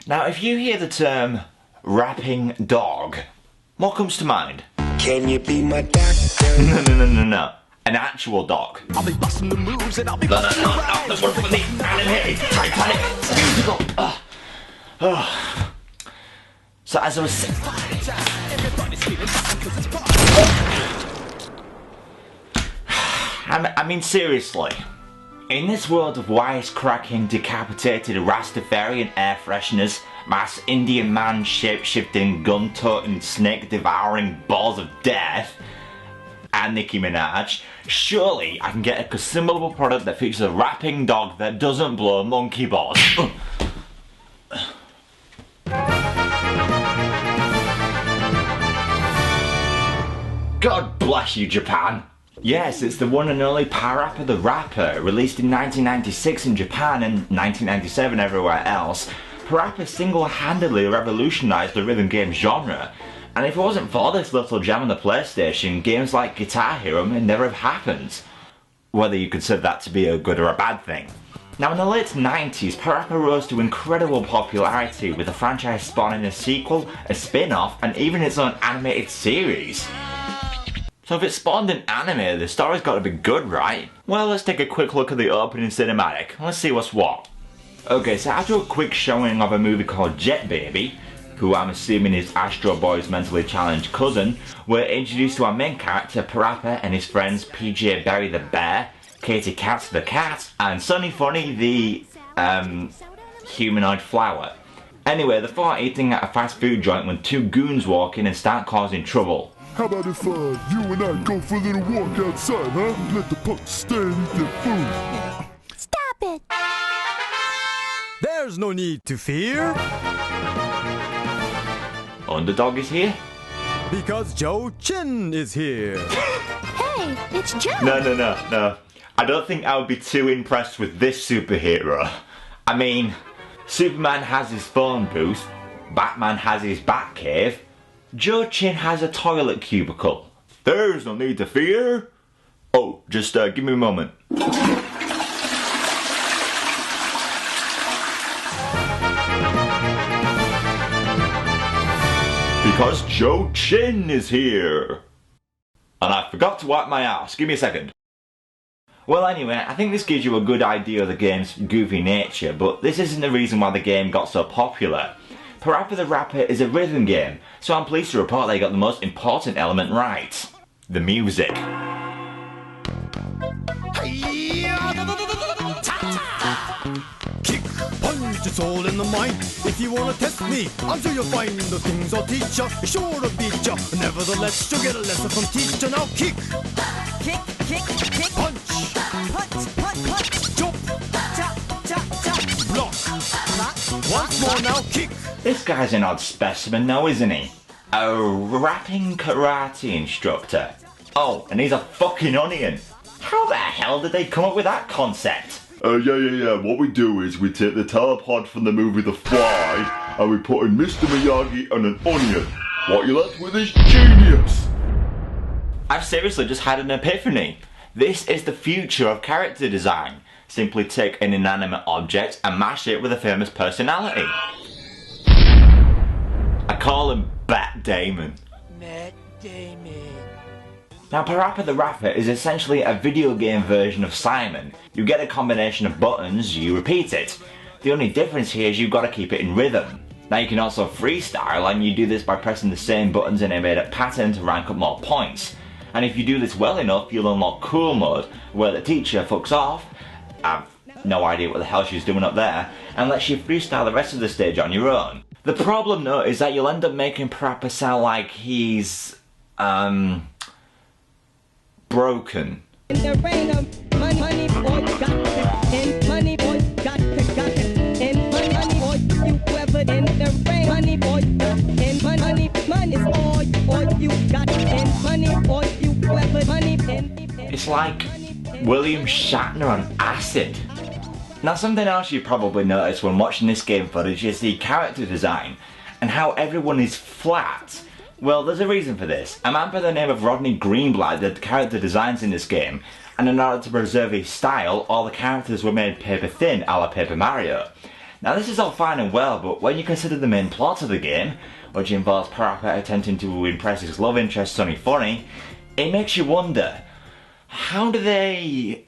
Now, if you hear the term rapping dog, what comes to mind? Can you be my doctor? No. An actual dog. I'll be busting the moves and I'll be No, the one from the animated Titanic musical. So as I was saying, I mean seriously, in this world of wisecracking, decapitated Rastafarian air fresheners, mass Indian man shape-shifting, gun-toting, snake-devouring balls of death, and Nicki Minaj, surely I can get a consumable product that features a rapping dog that doesn't blow monkey balls. God bless you, Japan. Yes, it's the one and only PaRappa the Rapper, released in 1996 in Japan and 1997 everywhere else. PaRappa single-handedly revolutionised the rhythm game genre, and if it wasn't for this little gem on the PlayStation, games like Guitar Hero may never have happened. Whether you consider that to be a good or a bad thing. Now, in the late 90s, PaRappa rose to incredible popularity, with the franchise spawning a sequel, a spin-off, and even its own animated series. So if it spawned an anime, the story's got to be good, right? Well, let's take a quick look at the opening cinematic. Let's see what's what. Okay, so after a quick showing of a movie called Jet Baby, who I'm assuming is Astro Boy's mentally challenged cousin, we're introduced to our main character, PaRappa, and his friends PJ Berry the Bear, Katie Katz the Cat, and Sonny Funny the, humanoid flower. Anyway, they're four eating at a fast food joint when two goons walk in and start causing trouble. How about if you and I go for a little walk outside, huh? Let the punks stay and eat their food. Stop it! There's no need to fear, Underdog is here? because Joe Chin is here. Hey, it's Joe! No. I don't think I would be too impressed with this superhero. I mean, Superman has his phone booth, Batman has his Batcave, Joe Chin has a toilet cubicle. There's no need to fear. Oh, just give me a moment. Because Joe Chin is here. And I forgot to wipe my ass. Give me a second. Well, anyway, I think this gives you a good idea of the game's goofy nature, but this isn't the reason why the game got so popular. PaRappa the Rapper is a rhythm game, so I'm pleased to report they got the most important element right. The music. Kick, punch, it's all in the mind. If you wanna test me, I'm sure you'll find the things I'll teach ya. Sure to beat ya. Nevertheless, you'll get a lesson from teacher. Now kick, punch, jump, block. Once more now, kick. This guy's an odd specimen now, isn't he? A rapping karate instructor. Oh, and he's a fucking onion. How the hell did they come up with that concept? Yeah. What we do is we take the telepod from the movie The Fly and we put in Mr. Miyagi and an onion. What you're left with is genius. I've seriously just had an epiphany. This is the future of character design. Simply take an inanimate object and mash it with a famous personality. I call him Matt Damon. Now, PaRappa the Rapper is essentially a video game version of Simon. You get a combination of buttons, you repeat it. The only difference here is you've got to keep it in rhythm. Now you can also freestyle, and you do this by pressing the same buttons in a made up pattern to rank up more points. And if you do this well enough, you'll unlock Cool Mode, where the teacher fucks off, I've no idea what the hell she's doing up there, and lets you freestyle the rest of the stage on your own. The problem though is that you'll end up making PaRappa sound like he's, broken. In the rain of money, boy, got and money, boy, got and money, boy, you ever in the rain, money, boy, and money's all you got, and money, boy, you ever money, and It's like William Shatner on acid. Now, something else you probably noticed when watching this game footage is the character design and how everyone is flat. Well, there's a reason for this. A man by the name of Rodney Greenblatt did the character designs in this game, and in order to preserve his style, all the characters were made paper thin, a la Paper Mario. Now this is all fine and well, but when you consider the main plot of the game, which involves PaRappa attempting to impress his love interest Sonny Funny, it makes you wonder, how do they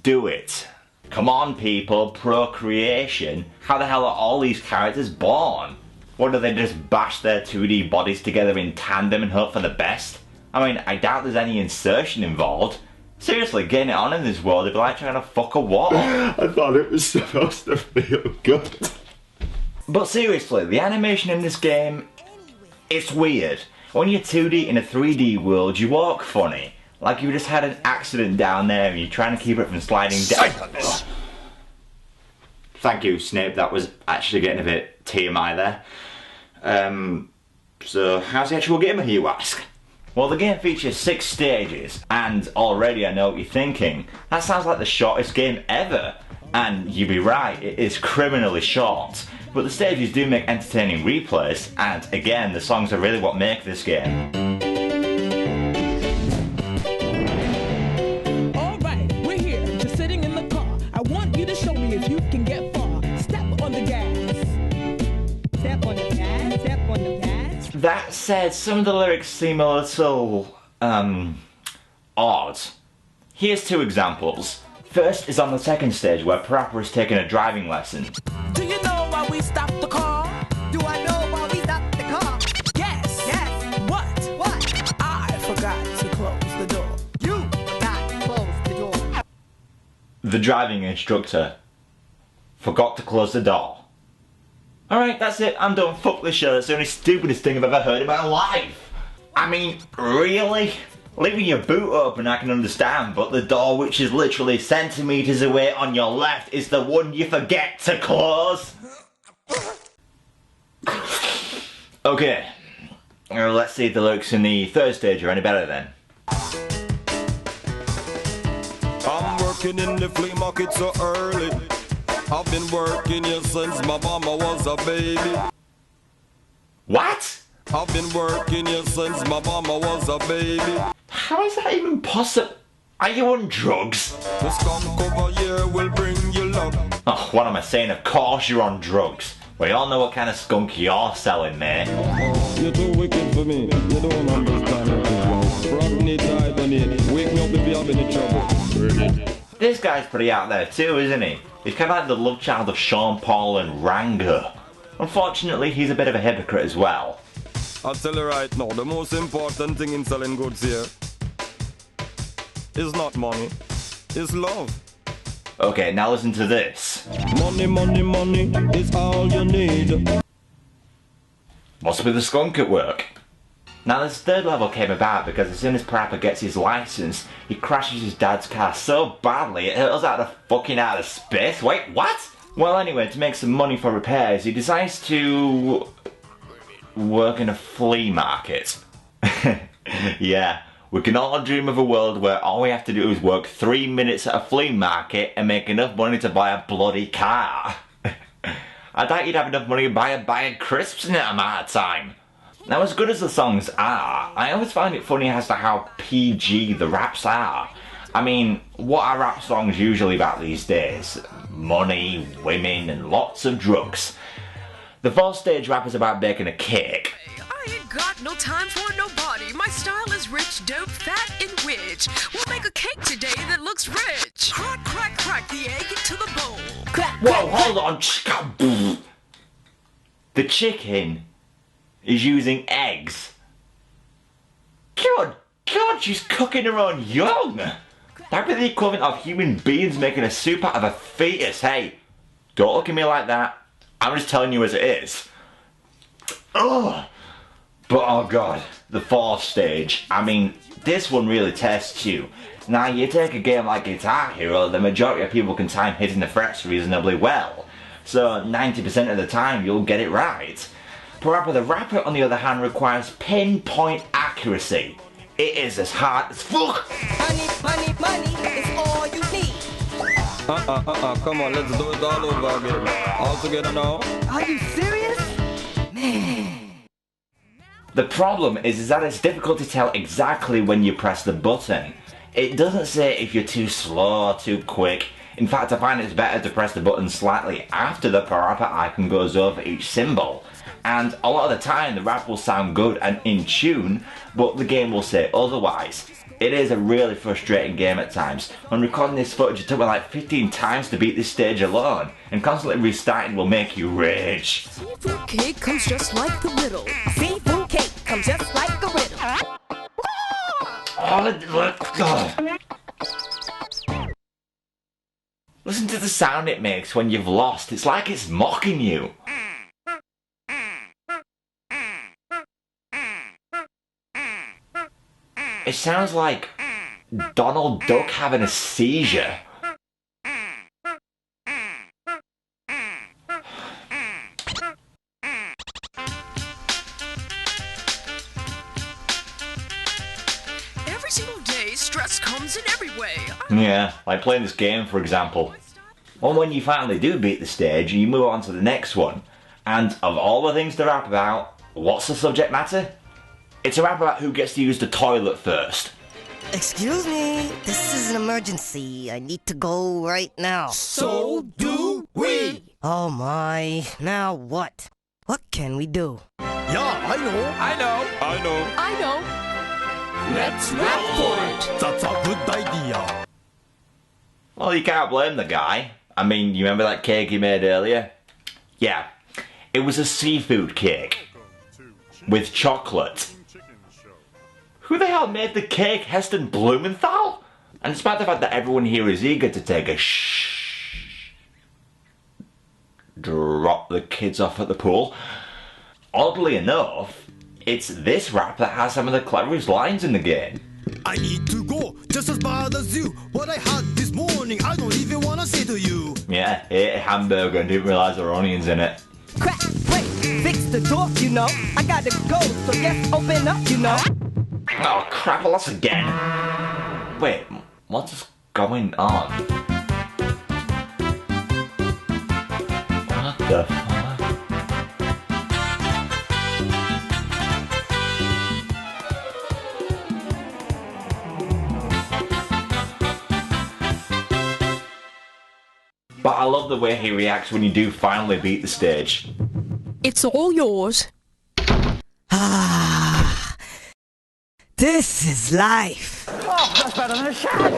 do it? Come on people, procreation. How the hell are all these characters born? What, do they just bash their 2D bodies together in tandem and hope for the best? I mean, I doubt there's any insertion involved. Seriously, getting it on in this world, it'd be like trying to fuck a wall. I thought it was supposed to feel good. But seriously, the animation in this game, it's weird. When you're 2D in a 3D world, you walk funny. Like you just had an accident down there and you're trying to keep it from sliding down. Thank you, Snape, that was actually getting a bit TMI there. So how's the actual game, you ask? Well, the game features 6 stages, and already I know what you're thinking. That sounds like the shortest game ever. And you'd be right, it is criminally short. But the stages do make entertaining replays, and again, the songs are really what make this game. Alright, we're here, just sitting in the car. I want you to show me if you can get far. Step on the gas. Step on the gas, step on the gas. That said, some of the lyrics seem a little, odd. Here's 2 examples. First is on the second stage where PaRappa is taking a driving lesson. Do you know why we stopped the car? Do I know why we stopped the car? Yes. Yes. What? What? I forgot to close the door. You forgot to close the door. The driving instructor forgot to close the door. Alright, that's it, I'm done. Fuck this show, that's the only stupidest thing I've ever heard in my life. I mean, really? Leaving your boot open I can understand, but the door which is literally centimetres away on your left is the one you forget to close? Okay, let's see if the lyrics in the third stage are any better then. I'm working in the flea market so early. I've been working here since my mama was a baby. What? I've been working here since my mama was a baby. How is that even possible? Are you on drugs? The skunk over here will bring you luck. Oh, what am I saying? Of course you're on drugs. We all know what kind of skunk you're selling, mate. You're too wicked for me. You don't understand what is love. Rock me tight on it. Wake me up if you have any trouble. This guy's pretty out there too, isn't he? He's kind of like the love child of Sean Paul and Rango. Unfortunately, he's a bit of a hypocrite as well. I'll tell you right now, the most important thing in selling goods here is not money, it's love. Okay, now listen to this. Money, money, money is all you need. Must be the skunk at work. Now this third level came about because as soon as PaRappa gets his license, he crashes his dad's car so badly it hurtles out of fucking outer space. Wait, what? Well anyway, to make some money for repairs, he decides to work in a flea market. Yeah, we can all dream of a world where all we have to do is work 3 minutes at a flea market and make enough money to buy a bloody car. I doubt you'd have enough money to buy a bag of crisps in that amount of time. Now as good as the songs are, I always find it funny as to how PG the raps are. I mean, what are rap songs usually about these days? Money, women, and lots of drugs. The fourth stage rap is about baking a cake. I ain't got no time for nobody. My style is rich, dope, fat, and rich. We'll make a cake today that looks rich. Crack, crack, crack the egg into the bowl. Crack, Whoa, hold on. The chicken is using eggs. God, she's cooking her own young. That'd be the equivalent of human beings making a soup out of a fetus. Hey, don't look at me like that. I'm just telling you as it is. Ugh. But oh god, the fourth stage. I mean, this one really tests you. Now you take a game like Guitar Hero, the majority of people can time hitting the frets reasonably well. So 90% of the time you'll get it right. PaRappa the Rapper on the other hand requires pinpoint accuracy. It is as hard as fuck. Money, money, money is all you need. Come on, let's do it all over again. All together now. Are you serious? Man. The problem is that it's difficult to tell exactly when you press the button. It doesn't say if you're too slow or too quick. In fact, I find it's better to press the button slightly after the PaRappa icon goes over each symbol. And a lot of the time the rap will sound good and in tune, but the game will say otherwise. It is a really frustrating game at times. When recording this footage, it took me like 15 times to beat this stage alone, and constantly restarting will make you rage. Seafood cake comes just like the riddle. Seafood cake comes just like a riddle. Listen to the sound it makes when you've lost. It's like it's mocking you. It sounds like Donald Duck having a seizure. Every single day, stress comes in every way. Yeah, like playing this game, for example. Well, when you finally do beat the stage, you move on to the next one. And of all the things to rap about, what's the subject matter? It's a rap about who gets to use the toilet first. Excuse me, this is an emergency. I need to go right now. So do we. Oh my, now what? What can we do? Yeah, I know. I know. Let's rap for it. That's a good idea. Well, you can't blame the guy. I mean, you remember that cake he made earlier? Yeah, it was a seafood cake. With chocolate. Who the hell made the cake? Heston Blumenthal? And despite the fact that everyone here is eager to take a drop the kids off at the pool, oddly enough, it's this rap that has some of the cleverest lines in the game. I need to go, just as bad as you. What I had this morning, I don't even wanna say to you. Yeah, ate a hamburger and didn't realise there were onions in it. Crack, wait, fix the door, you know. I gotta go, so yes, open up, you know. Oh crap, I lost again. Wait, what's going on? What the fuck? But I love the way he reacts when you do finally beat the stage. It's all yours. Ah, this is life. Oh, that's better than a shag!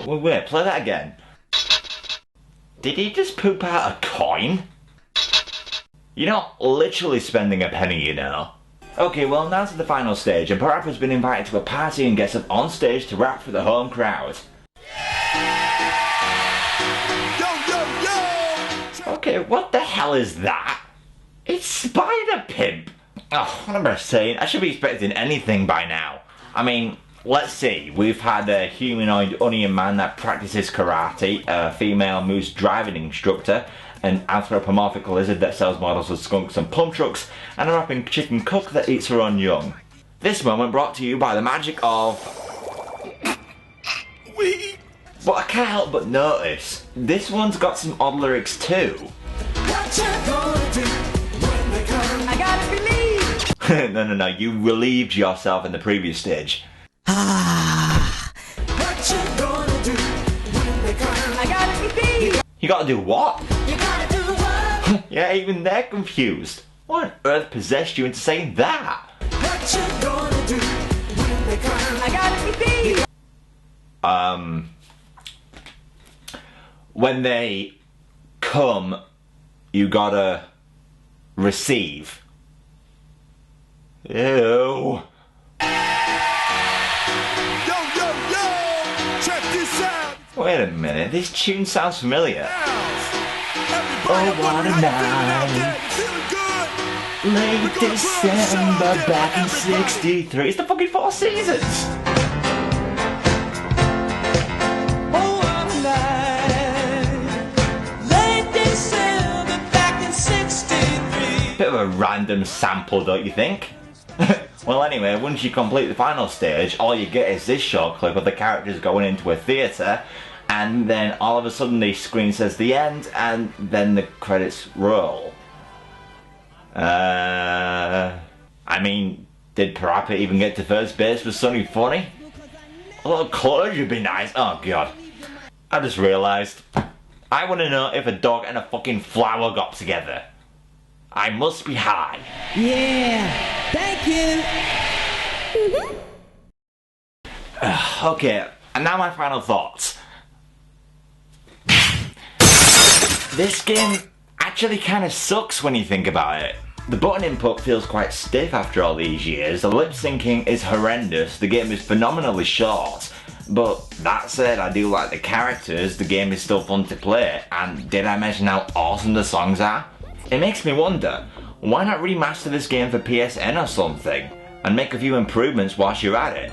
Wait, play that again. Did he just poop out a coin? You're not literally spending a penny, you know. Okay, well now to the final stage, and PaRappa's been invited to a party and gets up on stage to rap for the home crowd. Okay, what the hell is that? It's Spider Pimp! Oh, what am I saying? I should be expecting anything by now. I mean, let's see. We've had a humanoid onion man that practices karate, a female moose driving instructor, an anthropomorphic lizard that sells models of skunks and pump trucks, and a rapping chicken cook that eats her own young. This moment brought to you by the magic of... But I can't help but notice, this one's got some odd lyrics too. What you gonna do when they come? I gotta believe. No, you relieved yourself in the previous stage. Ah, What you gonna do when they come? I gotta believe. You gotta do what? You gotta do what? Yeah, even they're confused. What on earth possessed you into saying that? What you gonna do when they come? I gotta believe. When they come, you gotta receive. Ew. Yo, check this out. Wait a minute, this tune sounds familiar. Everybody, what a how you feeling out night. there? You feeling good? Late We're gonna December burn back in everybody. 63. It's the fucking Four Seasons. Oh, what a night. Late December back in 63. Bit of a random sample, don't you think? Well, anyway, once you complete the final stage, all you get is this short clip of the characters going into a theatre, and then all of a sudden the screen says the end, and then the credits roll. I mean, Did PaRappa even get to first base with Sonny Funny? A little closure would be nice. Oh god. I just realised. I want to know if a dog and a fucking flower got together. I must be high. Yeah, thank you. Okay, and now my final thoughts. This game actually kind of sucks when you think about it. The button input feels quite stiff after all these years, the lip syncing is horrendous, the game is phenomenally short. But that said, I do like the characters, the game is still fun to play, and did I mention how awesome the songs are? It makes me wonder, why not remaster this game for PSN or something, and make a few improvements whilst you're at it?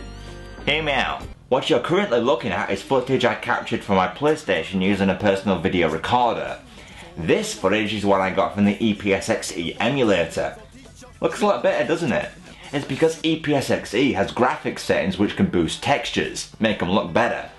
Hear me out. What you're currently looking at is footage I captured from my PlayStation using a personal video recorder. This footage is what I got from the EPSXE emulator. Looks a lot better, doesn't it? It's because EPSXE has graphics settings which can boost textures, make them look better.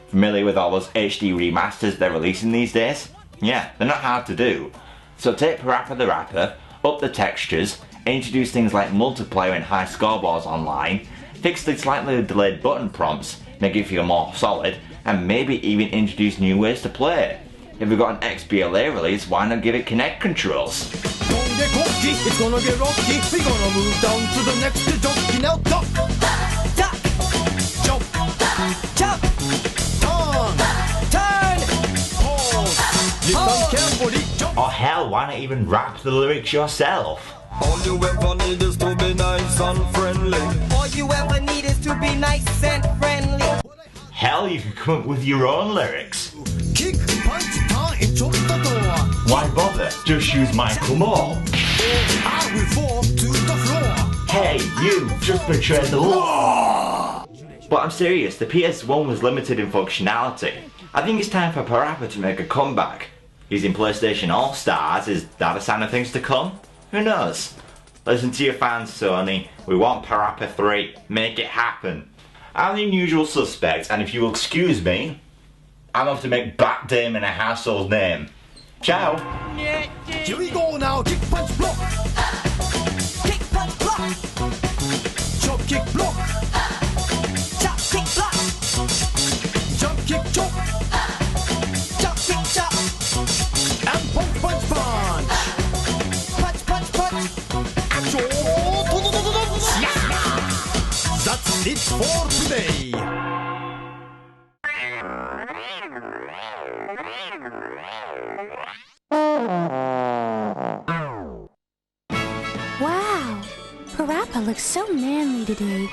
Familiar with all those HD remasters they're releasing these days? Yeah, they're not hard to do. So take PaRappa the Rapper, up the textures, introduce things like multiplayer and high scoreboards online, fix the slightly delayed button prompts, make it feel more solid, and maybe even introduce new ways to play. If we've got an XBLA release, why not give it Kinect controls? Don't get cocky, it's gonna get rocky. We're gonna move down to the next jockey. Now duck, duck, jump, jump, turn, pause, listen carefully, jump. Or hell, why not even rap the lyrics yourself? All you ever need is to be nice and friendly. All you ever need is to be nice and friendly. Hell, you could come up with your own lyrics. Kick, punch, turn, and chop the door. Why bother? Just use Michael Moore. I will fall to the floor. Hey, you just betrayed the law! But I'm serious, the PS1 was limited in functionality. I think it's time for PaRappa to make a comeback. He's in PlayStation All-Stars, is that a sign of things to come? Who knows? Listen to your fans, Sony. We want PaRappa 3. Make it happen. I'm the unusual suspect, and if you'll excuse me, I'm off to make Bat Damon a household name. Ciao! Here we go now, kick, punch, block. Kick, punch, block. Chop, kick, block. Chop, kick, block. Jump, kick, chop. Chop, kick, chop. And punch, punch, punch. Punch, punch, punch. That's it for today. Wow, PaRappa looks so manly today.